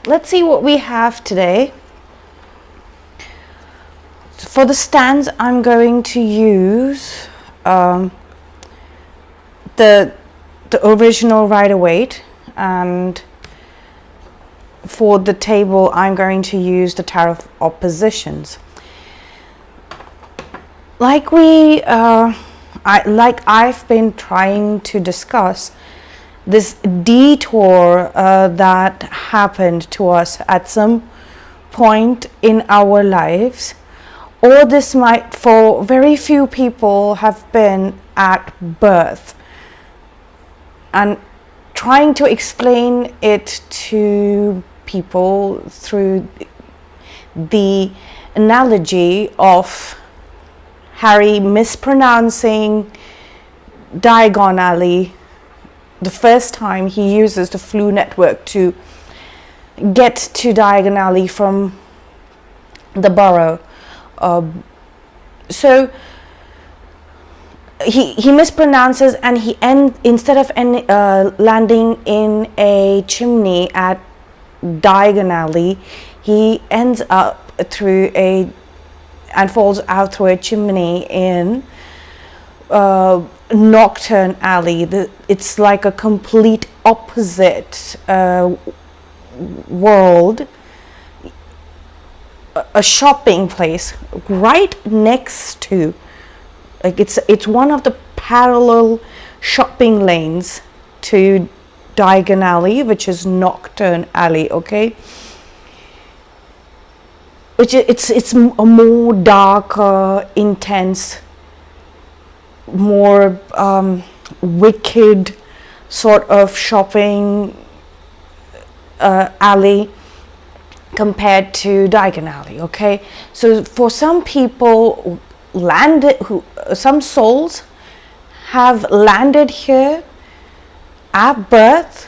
let's see what we have today. For the stands, I'm going to use the original Rider-Waite, and for the table, I'm going to use the Tarot of Oppositions. Like I've been trying to discuss, this detour that happened to us at some point in our lives, or this might, for very few people, have been at birth, and trying to explain it to people through the analogy of Harry mispronouncing Diagon Alley the first time he uses the Flu network to get to Diagon Alley from the borough. So he mispronounces, and instead of landing in a chimney at Diagon Alley, he ends up and falls out through a chimney in Nocturne Alley. It's like a complete opposite world, a shopping place right next to, like, it's one of the parallel shopping lanes to Diagon Alley, which is Nocturne Alley. Okay, which it's a more darker, intense, more wicked sort of shopping alley compared to Diagon Alley. Okay, so for some people, some souls have landed here at birth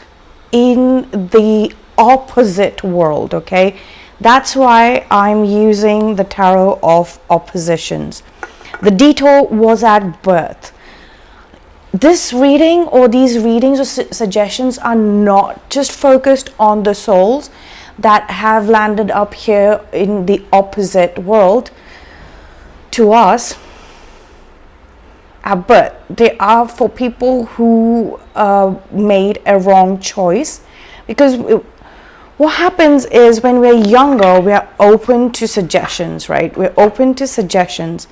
in the opposite world. Okay, that's why I'm using the Tarot of Oppositions. The detour was at birth. This reading, or these readings or suggestions, are not just focused on the souls that have landed up here in the opposite world to us at birth. They are for people who made a wrong choice, because what happens is, when we're younger, we are open to suggestions, right? We're open to suggestions,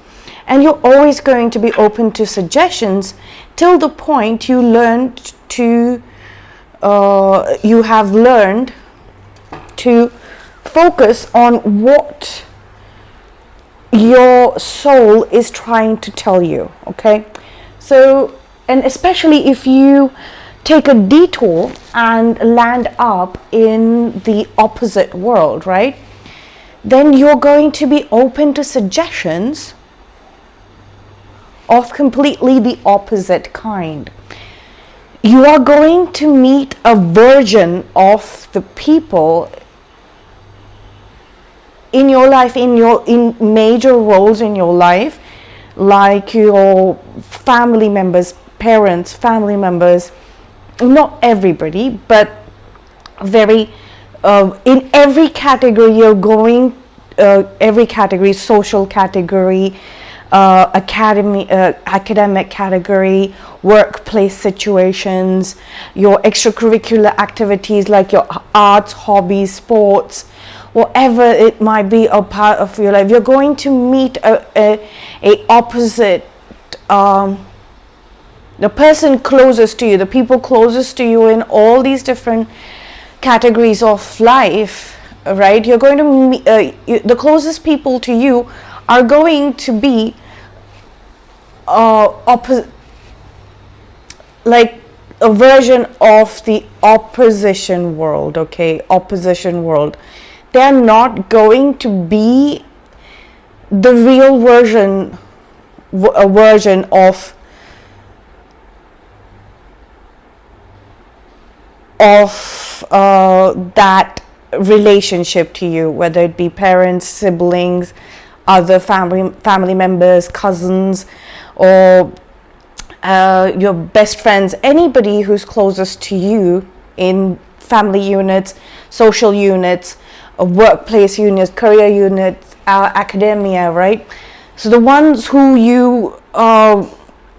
and you're always going to be open to suggestions till the point you have learned to focus on what your soul is trying to tell you. Okay, so, and especially if you take a detour and land up in the opposite world, right, then you're going to be open to suggestions of completely the opposite kind. You are going to meet a version of the people in your life, in major roles in your life, like your family members, parents, family members, not everybody, but very in every category you're going, every category, social category, academic category, workplace situations, your extracurricular activities like your arts, hobbies, sports, whatever it might be a part of your life. You're going to meet a opposite, the person closest to you, the people closest to you in all these different categories of life, right? You're going to meet the closest people to you are going to be like a version of the opposition world. Okay, opposition world. They're not going to be the real version, a version of that relationship to you, whether it be parents, siblings, other family members, cousins, or your best friends, anybody who's closest to you in family units, social units, workplace units, career units, academia, right? So the ones who you,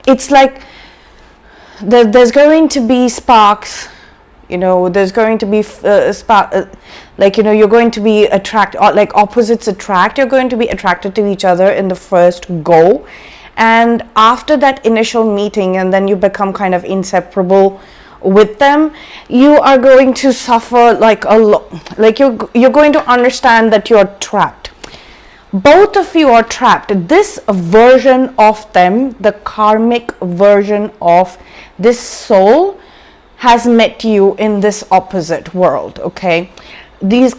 it's like there's going to be sparks, there's going to be like, you're going to be like opposites attract. You're going to be attracted to each other in the first go. And after that initial meeting, and then you become kind of inseparable with them, you are going to suffer like a lot. Like you're going to understand that you're trapped. Both of you are trapped. This version of them, the karmic version of this soul, has met you in this opposite world. Okay, these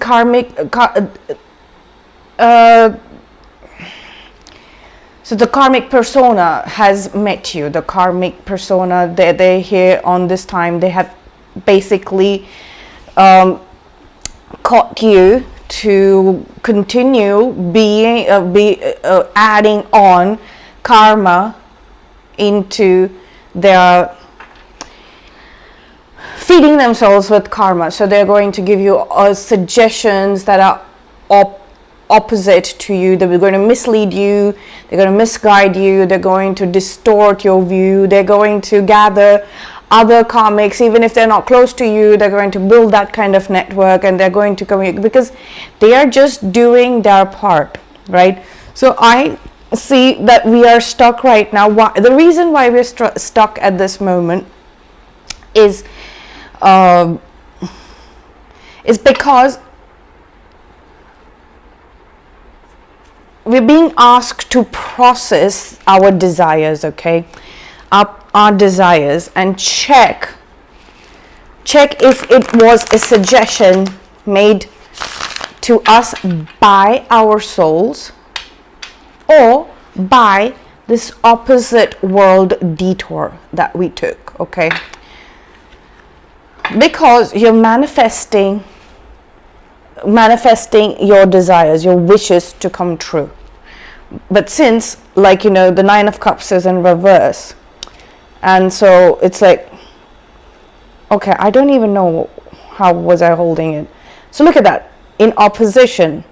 so the karmic persona has met you. The karmic persona, they're here on this time. They have basically caught you to continue adding on karma into their, feeding themselves with karma. So they're going to give you suggestions that are opposite to you. They're going to mislead you, they're going to misguide you, they're going to distort your view, they're going to gather other karmics, even if they're not close to you. They're going to build that kind of network, and they're going to communicate because they are just doing their part, right? So I see that we are stuck right now. The reason why we're stuck at this moment is because we're being asked to process our desires, okay? Our desires, and check if it was a suggestion made to us by our souls or by this opposite world detour that we took, okay? Because you're manifesting your desires, your wishes to come true. But since, like, the Nine of Cups is in reverse, and so it's like, okay, I don't even know how was I holding it. So look at that, in opposition.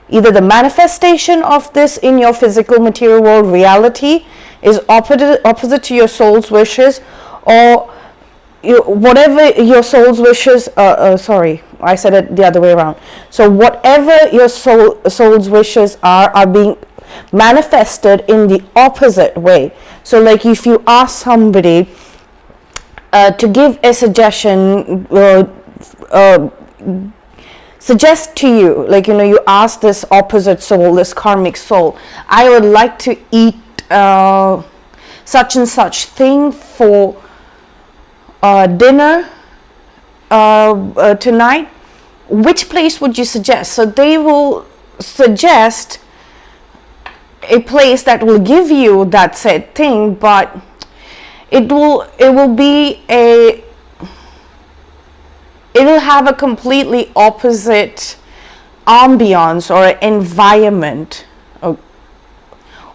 Either the manifestation of this in your physical material world reality is opposite to your soul's wishes, or whatever your soul's wishes, sorry, I said it the other way around. So whatever your soul's wishes are being manifested in the opposite way. So like if you ask somebody to give a suggestion, suggest to you, like, you ask this opposite soul, this karmic soul, I would like to eat such and such thing for dinner tonight. Which place would you suggest? So they will suggest a place that will give you that said thing, but it will have a completely opposite ambience or environment,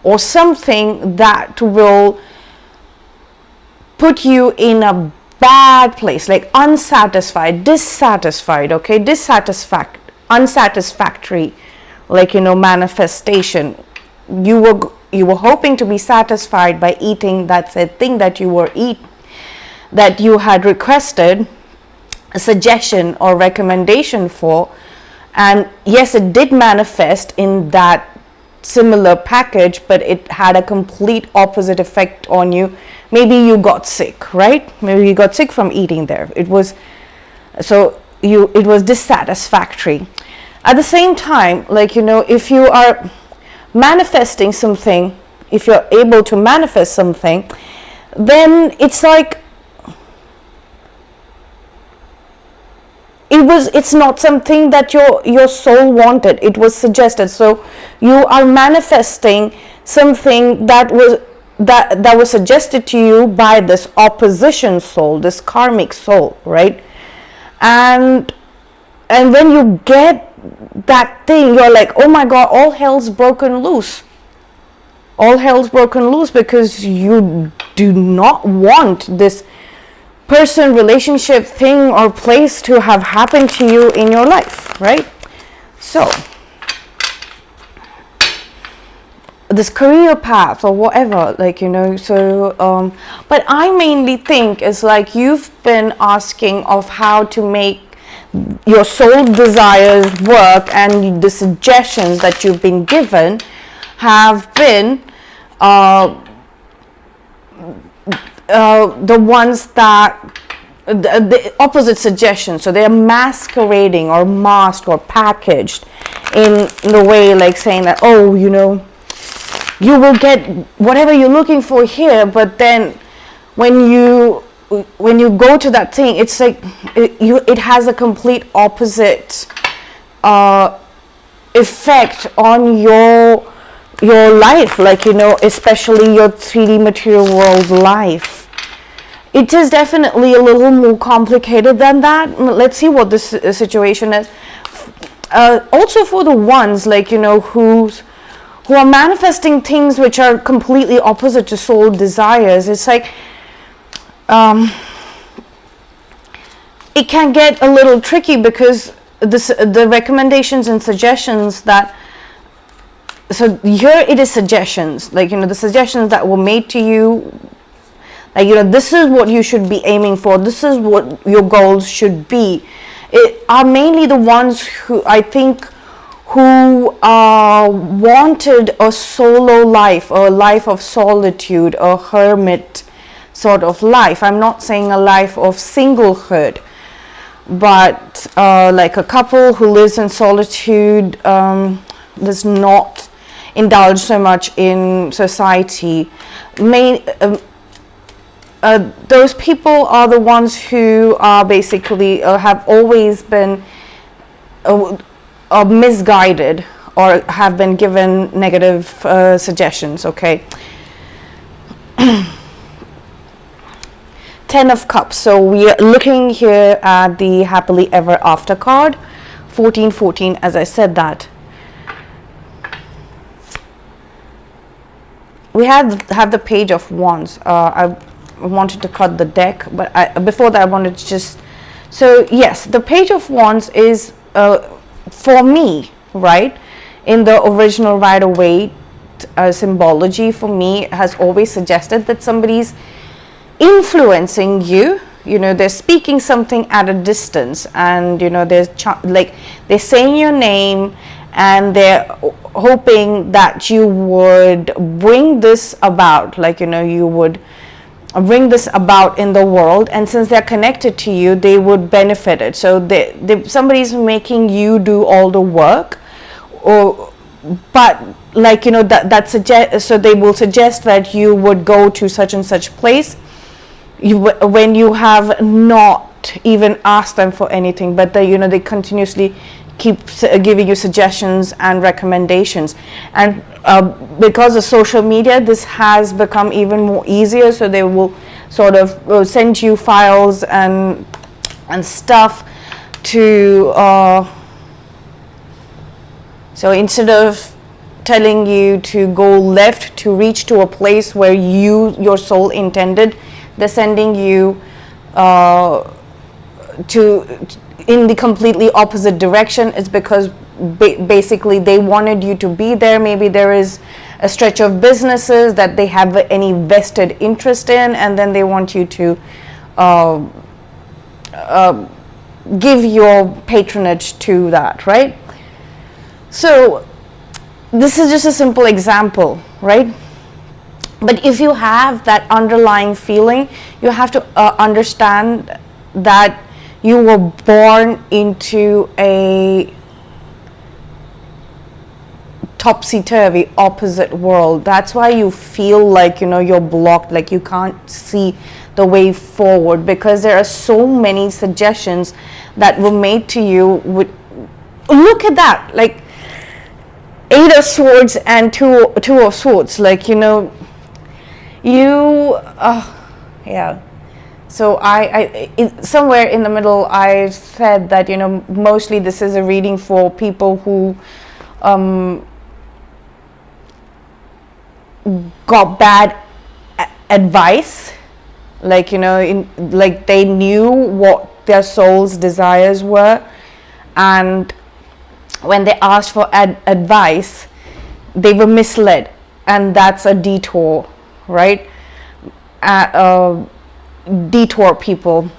or something that will put you in a bad place, like unsatisfied, dissatisfied, okay, unsatisfactory, like, manifestation. You were hoping to be satisfied by eating that said thing that that you had requested a suggestion or recommendation for, and yes, it did manifest in that similar package, but it had a complete opposite effect on you. Maybe you got sick, right? Maybe you got sick from eating there. It was dissatisfactory. At the same time, like, if you are manifesting something, if you're able to manifest something, then it's like it's not something that your soul wanted. It was suggested. So you are manifesting something that was suggested to you by this opposition soul, this karmic soul, right? And when you get that thing, you're like, oh my God, all hell's broken loose. All hell's broken loose, because you do not want this person, relationship, thing, or place to have happened to you in your life, right? So this career path or whatever, like, you know, so but I mainly think it's like you've been asking of how to make your soul desires work, and the suggestions that you've been given have been the ones that the opposite suggestions. So they're masquerading or masked or packaged in the way like saying that, oh, you know, you will get whatever you're looking for here, but then when you go to that thing, it's like it has a complete opposite effect on your life, like, you know, especially your 3D material world life. It is definitely a little more complicated than that. Let's see what this situation is. Also for the ones, like, you know, who are manifesting things which are completely opposite to soul desires, it's like it can get a little tricky, because the recommendations and suggestions that, so here it is suggestions, like, you know, the suggestions that were made to you, like, you know, this is what you should be aiming for, this is what your goals should be. It are mainly the ones who I think who wanted a solo life, or a life of solitude, a hermit sort of life. I'm not saying a life of singlehood, but like a couple who lives in solitude, does not indulge so much in society. Those people are the ones who are basically have always been misguided, or have been given negative suggestions. Okay. 10 of Cups. So we are looking here at the happily ever after card, 1414, as I said that. We have the Page of Wands. I wanted to cut the deck, but before that I wanted to just, so yes, the Page of Wands is for me, right, in the original Rider-Waite symbology, for me, has always suggested that somebody's influencing you. You know, they're speaking something at a distance, and, you know, there's like they're saying your name, and they're hoping that you would bring this about, like, you know, you would bring this about in the world, and since they're connected to you, they would benefit it. So somebody's making you do all the work, or but, like, you know, that suggest, so they will suggest that you would go to such and such place, when you have not even asked them for anything, but they, you know, they continuously keep giving you suggestions and recommendations. And because of social media, this has become even more easier, so they will sort of send you files and stuff to so instead of telling you to go left to reach to a place where your soul intended, they're sending you in the completely opposite direction. It's because basically they wanted you to be there. Maybe there is a stretch of businesses that they have any vested interest in, and then they want you to give your patronage to that, right? So this is just a simple example, right? But if you have that underlying feeling, you have to understand that you were born into a topsy-turvy opposite world. That's why you feel like, you know, you're blocked, like you can't see the way forward, because there are so many suggestions that were made to you. Look at that, like 8 of Swords and two of Swords, like, you know, yeah. So somewhere in the middle, I said that, you know, mostly this is a reading for people who got bad advice, like, you know, like they knew what their soul's desires were, and when they asked for advice, they were misled, and that's a detour, right? Detour people,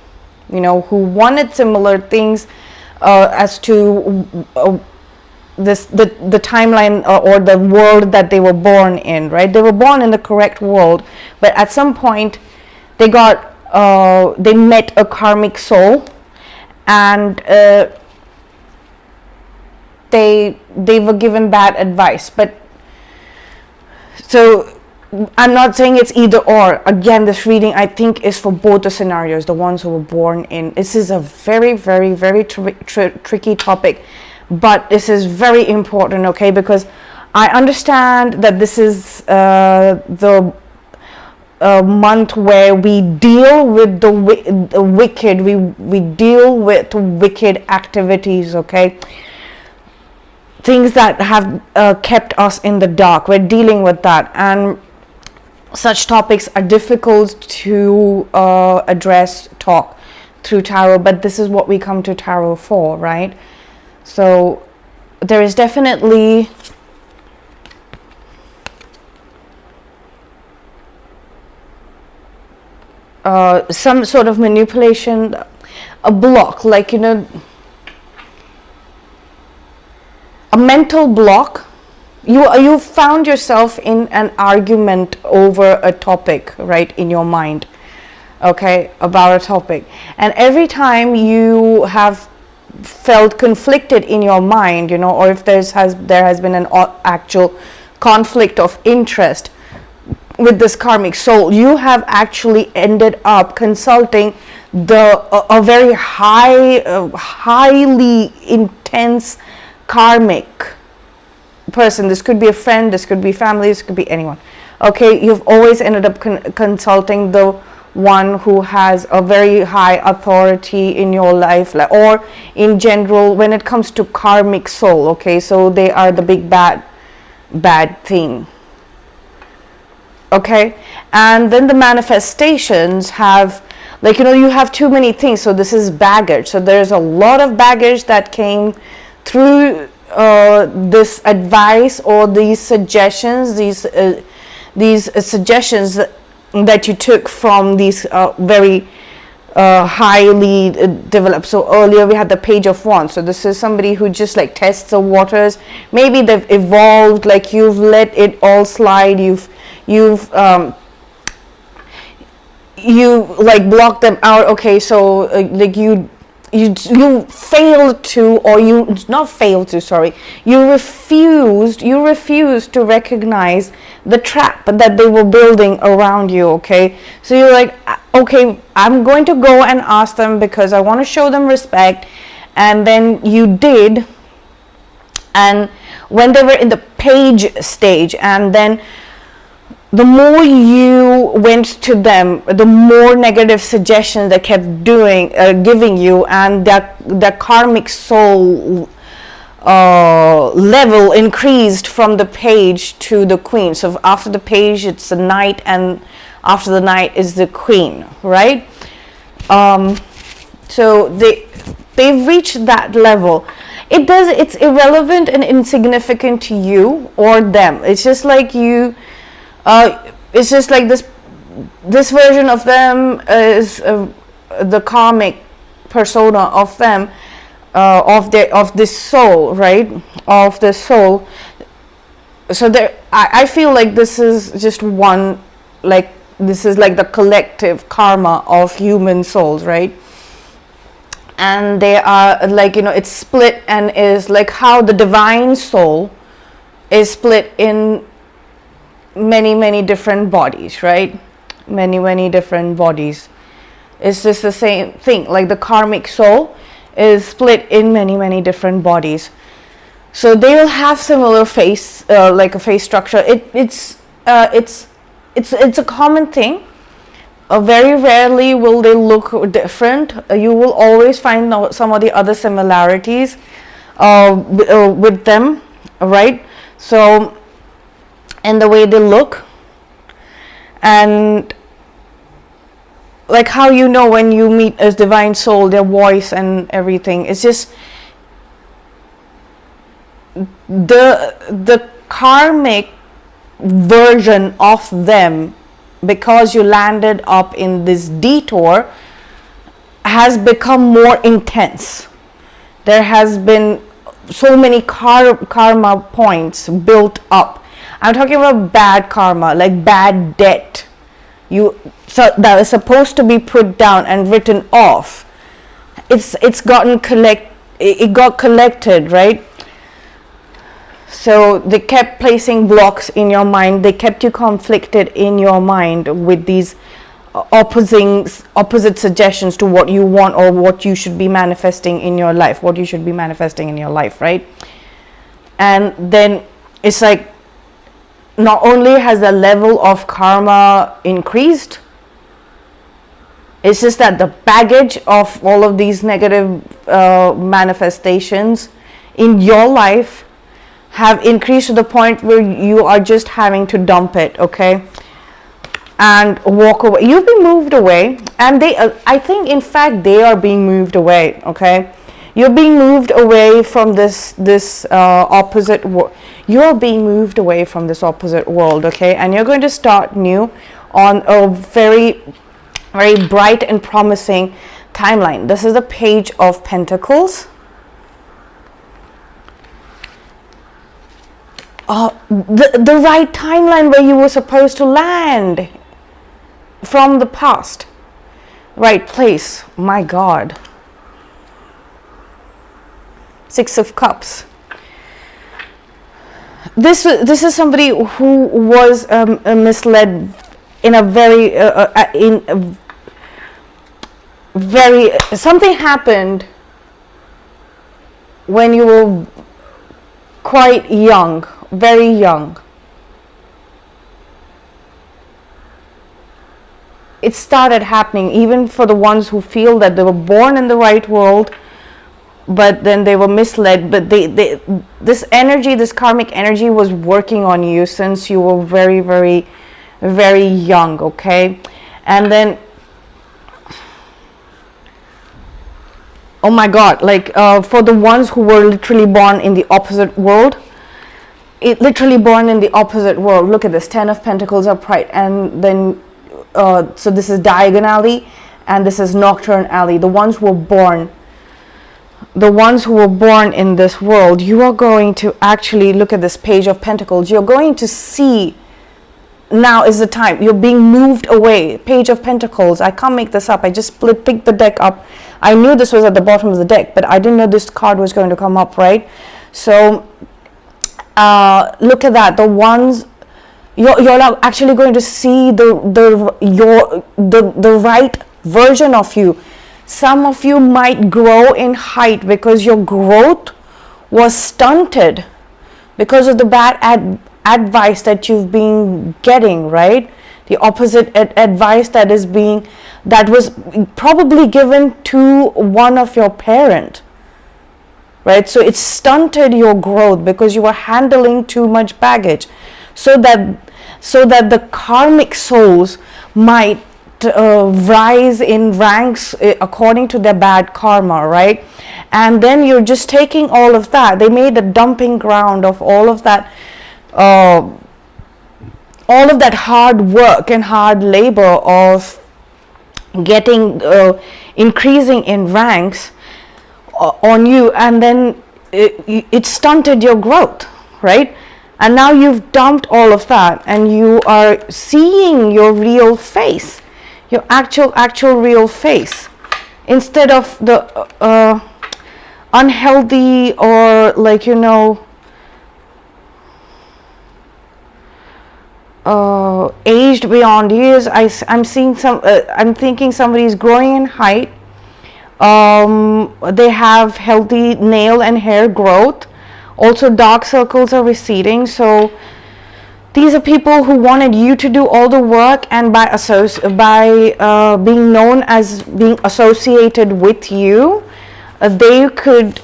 you know, who wanted similar things as to the timeline or the world that they were born in, right? They were born in the correct world, but at some point they met a karmic soul, and they were given bad advice. But so I'm not saying it's either or. Again, this reading I think is for both the scenarios, the ones who were born in. This is a very, very, very tricky topic, but this is very important, okay? Because I understand that this is the month where we deal with the wicked. We deal with wicked activities, okay? Things that have kept us in the dark. We're dealing with that, and such topics are difficult to talk through tarot, but this is what we come to tarot for, right? So there is definitely some sort of manipulation, a block, like, you know, a mental block. You found yourself in an argument over a topic, right, in your mind, okay, about a topic, and every time you have felt conflicted in your mind, you know, or if there has been an actual conflict of interest with this karmic soul, you have actually ended up consulting a very highly intense karmic person. This could be a friend, this could be family, this could be anyone, okay? You've always ended up consulting the one who has a very high authority in your life, or in general when it comes to karmic soul, okay? So they are the big bad thing, okay? And then the manifestations have, like, you know, you have too many things. So this is baggage. So there's a lot of baggage that came through this advice or these suggestions, these suggestions that you took from these very highly developed. So earlier we had the Page of Wands. So this is somebody who just like tests the waters. Maybe they've evolved, like you've let it all slide. You've like blocked them out. Okay, so like you failed to, or you not failed to, sorry, you refused to recognize the trap that they were building around you, okay? So you're like, okay, I'm going to go and ask them because I want to show them respect. And then you did, and when they were in the page stage, and then the more you went to them, the more negative suggestions they kept giving you, and that karmic soul level increased from the page to the queen. So after the page, it's the knight, and after the knight is the queen, right? So they've reached that level. It's irrelevant and insignificant to you or them. It's just like you. It's just like this version of them is the karmic persona of them, of this soul, right? Of the soul. So I feel like this is just one, like this is like the collective karma of human souls, right? And they are like, you know, it's split, and is like how the divine soul is split in many different bodies, right? Many different bodies. It's just the same thing. Like the karmic soul is split in many different bodies. So they will have similar face, like a face structure. It's a common thing. Very rarely will they look different. You will always find some of the other similarities with them, right? So in the way they look, and like how you know when you meet a divine soul, their voice and everything. It's just the karmic version of them, because you landed up in this detour, has become more intense. There has been so many karma points built up. I'm talking about bad karma, like bad debt. So that is supposed to be put down and written off. It got collected, right? So they kept placing blocks in your mind. They kept you conflicted in your mind with these opposite suggestions to what you want or what you should be manifesting in your life, right? And then it's like, not only has the level of karma increased, it's just that the baggage of all of these negative manifestations in your life have increased to the point where you are just having to dump it, okay, and walk away. You've been moved away, and I think in fact they are being moved away, okay. You're being moved away from this opposite world. You're being moved away from this opposite world, okay, and you're going to start new on a very, very bright and promising timeline. This is the Page of Pentacles. The right timeline where you were supposed to land from the past. Right place. My God. Six of Cups. This is somebody who was misled in a very something happened when you were quite young, very young. It started happening even for the ones who feel that they were born in the right world, but then they were misled. But this energy, this karmic energy, was working on you since you were very, very, very young, okay? And then, oh my God, like for the ones who were literally born in the opposite world, look at this, 10 of Pentacles upright, and then so this is diagonally and this is nocturnally. The ones who were born in this world, you are going to actually look at this Page of Pentacles. You're going to see, now is the time. You're being moved away. Page of Pentacles. I can't make this up. I just picked the deck up. I knew this was at the bottom of the deck, but I didn't know this card was going to come up, right? So look at that. The ones you're actually going to see the right version of you. Some of you might grow in height because your growth was stunted because of the bad advice that you've been getting, right? The opposite advice that was probably given to one of your parents, right? So it stunted your growth because you were handling too much baggage, so that the karmic souls might rise in ranks according to their bad karma, right? And then you're just taking all of that. They made a dumping ground of all of that hard work and hard labor of getting increasing in ranks on you, and then it stunted your growth, right? And now you've dumped all of that and you are seeing your real face, your actual real face, instead of the unhealthy or aged beyond years. I'm thinking somebody's growing in height. They have healthy nail and hair growth. Also, dark circles are receding. So these are people who wanted you to do all the work, and by being known as being associated with you, they could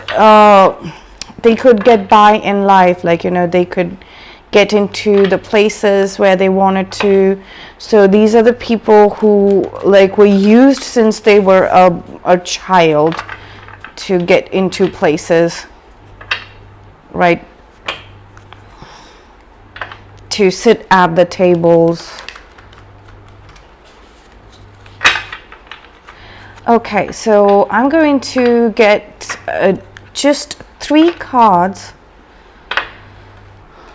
get by in life. They could get into the places where they wanted to. So these are the people who like were used since they were a child to get into places, right? To sit at the tables. Okay, so I'm going to get just 3 cards.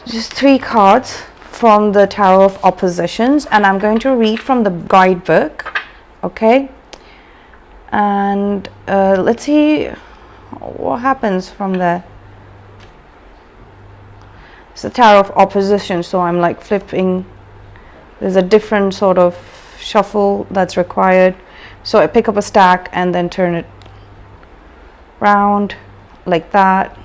Just 3 cards from the Tower of Oppositions, and I'm going to read from the guidebook. Okay, and let's see what happens from there. It's the Tower of Opposition, so I'm like flipping. There's a different sort of shuffle that's required. So I pick up a stack and then turn it round like that.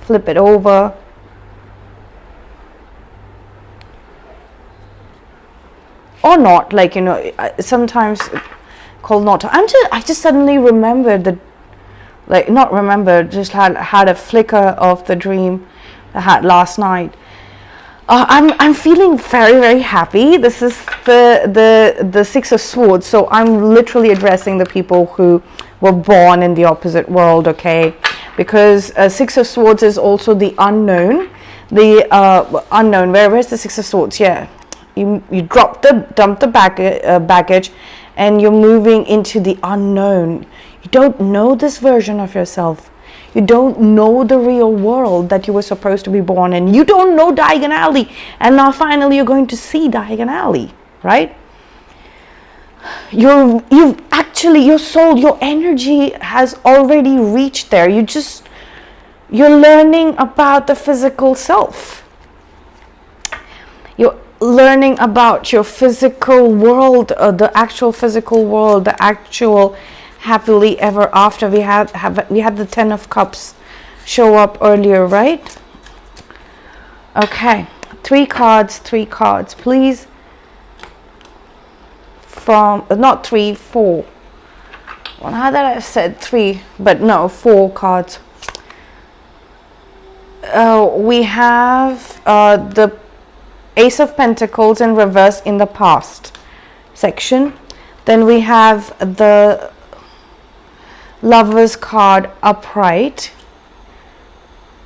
Flip it over. Or not, like, you know, sometimes called not to. I just suddenly remembered that, like, not remembered, just had a flicker of the dream I had last night. I'm feeling very, very happy. This is the 6 of Swords, so I'm literally addressing the people who were born in the opposite world, okay? Because 6 of Swords is also the unknown. The unknown. Where's the 6 of Swords? Yeah, you dump the baggage, and you're moving into the unknown. You don't know this version of yourself. You don't know the real world that you were supposed to be born in. You don't know Diagon Alley. And now finally you're going to see Diagon Alley, right? You've actually, your soul, your energy has already reached there. You're learning about the physical self. You're learning about your physical world, the actual physical world, the actual happily ever after. We had the 10 of Cups show up earlier, right? Okay, 3 cards, please. From not 3, 4. Well, how did I said 3, but no, 4 cards. We have the Ace of Pentacles in reverse in the past section. Then we have the Lover's card upright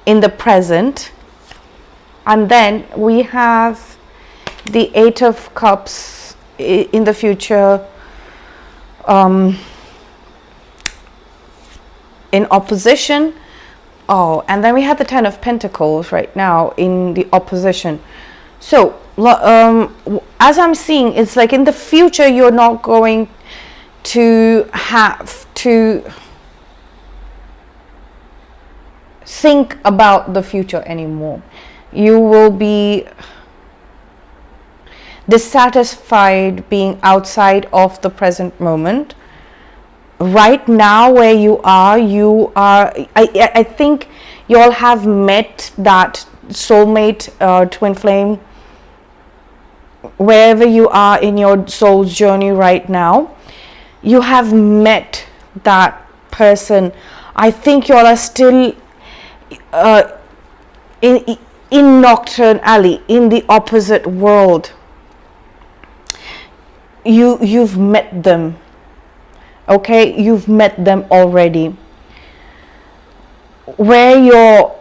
in the present, and then we have the 8 of Cups in the future, in opposition. Oh, and then we have the 10 of Pentacles right now in the opposition. So as I'm seeing, it's like in the future you're not going to have to think about the future anymore. You will be dissatisfied being outside of the present moment. Right now where you are, I think you all have met that soulmate, twin flame, wherever you are in your soul's journey right now. You have met that person. I think you all are still in Nocturne Alley, in the opposite world. You've met them. Okay, you've met them already. Where your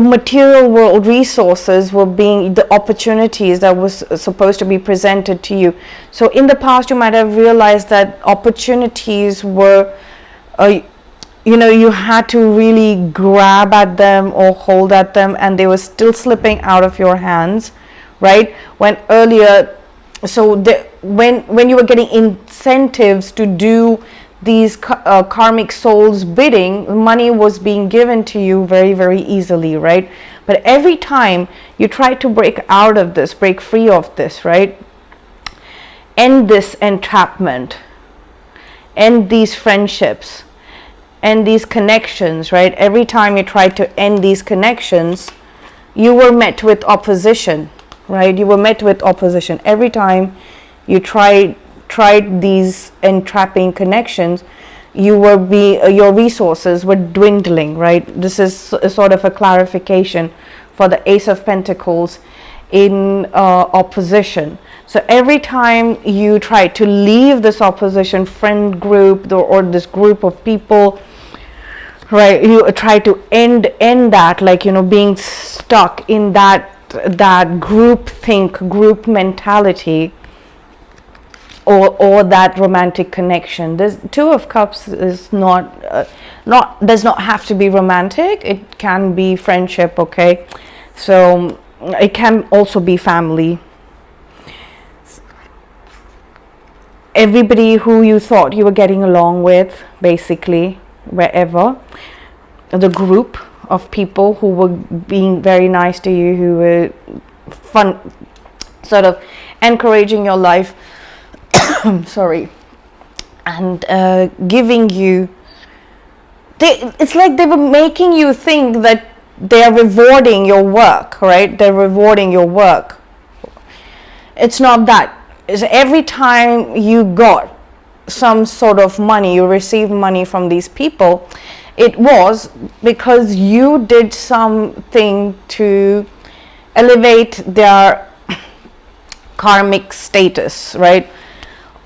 material world resources were being the opportunities that was supposed to be presented to you. So in the past you might have realized that opportunities were you had to really grab at them or hold at them, and they were still slipping out of your hands, right? When earlier, so when you were getting incentives to do these karmic souls bidding, money was being given to you very, very easily, right? But every time you try to break out of this, break free of this, right? End this entrapment, end these friendships, end these connections, right? Every time you tried to end these connections, you were met with opposition, right? You were met with opposition. Every time you tried these entrapping connections, your resources were dwindling, right? This is sort of a clarification for the Ace of Pentacles in opposition. So every time you try to leave this opposition friend group or this group of people, right, you try to end that, like, being stuck in that group mentality, or that romantic connection. This Two of Cups is does not have to be romantic. It can be friendship, okay? So it can also be family. Everybody who you thought you were getting along with, basically, wherever, the group of people who were being very nice to you, who were fun, sort of encouraging your life, sorry, and giving you, it's like they were making you think that they are rewarding your work, right? They're rewarding your work. It's not that. It's every time you got some sort of money, you received money from these people, it was because you did something to elevate their karmic status, right?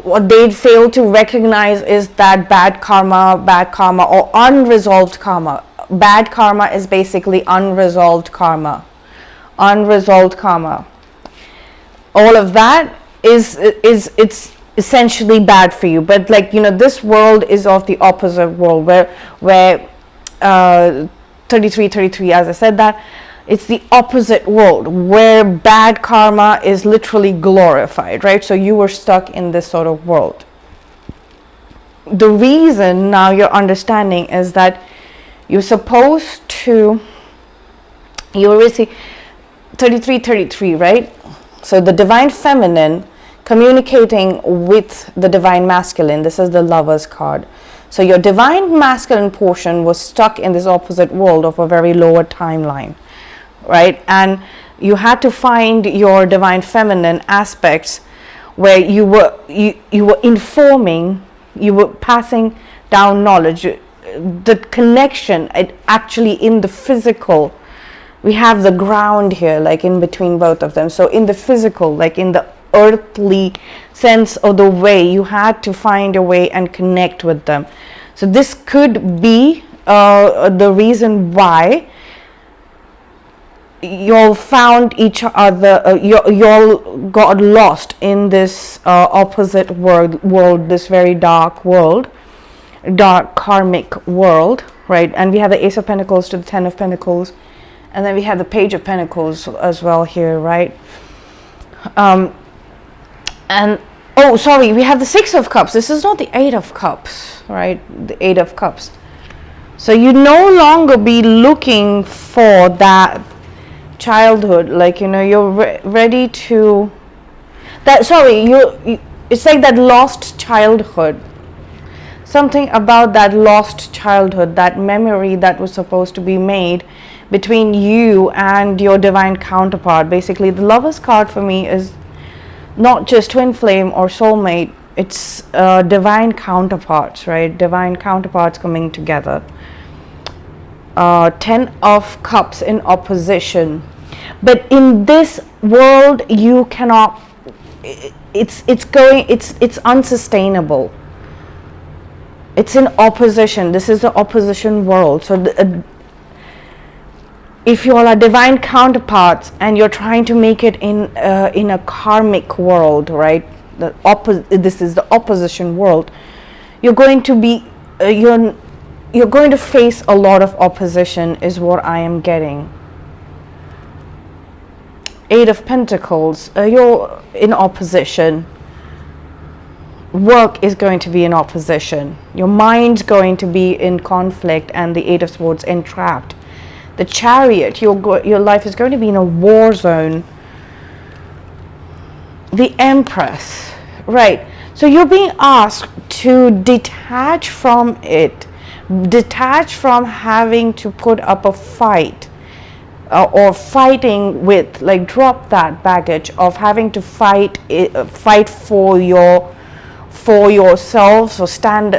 What they fail to recognize is that bad karma or unresolved karma. Bad karma is basically unresolved karma. All of that it's essentially bad for you. But, like, this world is of the opposite world, where 33, as I said, that it's the opposite world where bad karma is literally glorified, right? So you were stuck in this sort of world. The reason now you're understanding is that you're supposed to, you receive 33, right? So the divine feminine communicating with the divine masculine. This is the Lover's card. So your divine masculine portion was stuck in this opposite world of a very lower timeline, right? And you had to find your divine feminine aspects where you were informing, you were passing down knowledge. The connection, actually in the physical, we have the ground here, like in between both of them. So in the physical, like in the earthly sense of the way, you had to find a way and connect with them. So this could be the reason why you all found each other, you all got lost in this opposite world, this very dark world, dark karmic world, right? And we have the Ace of Pentacles to the Ten of Pentacles, and then we have the Page of Pentacles as well here, right? And oh, sorry, we have the Six of Cups. This is not the Eight of Cups, right? The Eight of Cups. So you no longer be looking for that childhood, like, you're ready to that. Sorry, it's like that lost childhood. Something about that lost childhood, that memory that was supposed to be made between you and your divine counterpart. Basically, the Lover's card for me is not just twin flame or soulmate, it's divine counterparts, right? Divine counterparts coming together. Ten of Cups in opposition. But in this world, you cannot, it's unsustainable. It's in opposition. This is the opposition world. So if you all are divine counterparts and you're trying to make it in a karmic world, right? This is the opposition world. You're going to be you're going to face a lot of opposition, is what I am getting. Eight of Pentacles. You're in opposition. Work is going to be in opposition. Your mind's going to be in conflict, and the Eight of Swords entrapped. The Chariot, your life is going to be in a war zone. The Empress, right? So you're being asked to detach from it, detach from having to put up a fight or fighting with, like, drop that baggage of having to fight for yourselves, or stand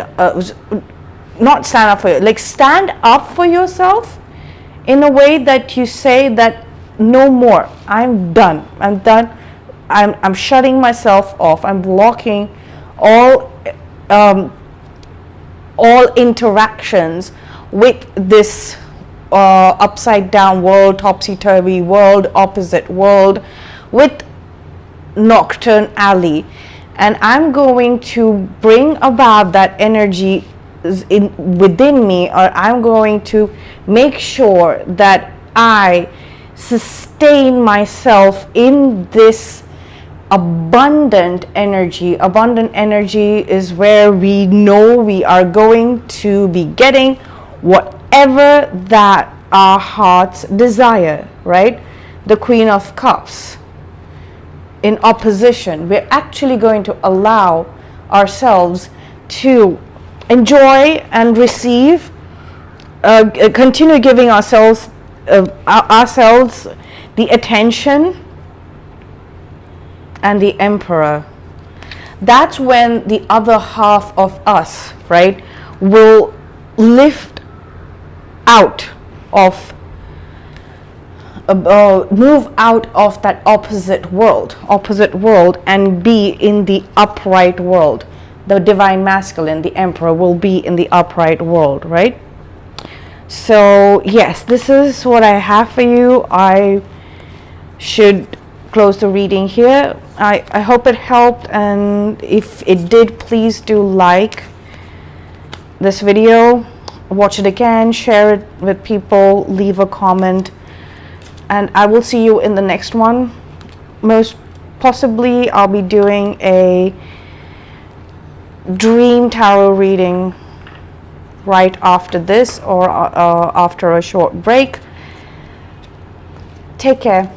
not stand up for you, like stand up for yourself in a way that you say that no more, I'm done, I'm shutting myself off, I'm blocking all interactions with this upside down world, topsy-turvy world, opposite world, with Nocturne Alley, and I'm going to bring about that energy within me, or I'm going to make sure that I sustain myself in this abundant energy. Abundant energy is where we know we are going to be getting whatever that our hearts desire, right? The Queen of Cups in opposition, we're actually going to allow ourselves to enjoy and receive, continue giving ourselves the attention and the Emperor. That's when the other half of us, right, will lift out of move out of that opposite world and be in the upright world. The divine masculine, the Emperor, will be in the upright world, right? So yes, this is what I have for you. I should close the reading here. I hope it helped, and if it did, please do like this video, watch it again, share it with people, leave a comment, and I will see you in the next one. Most possibly I'll be doing a dream tarot reading right after this, or after a short break. Take care.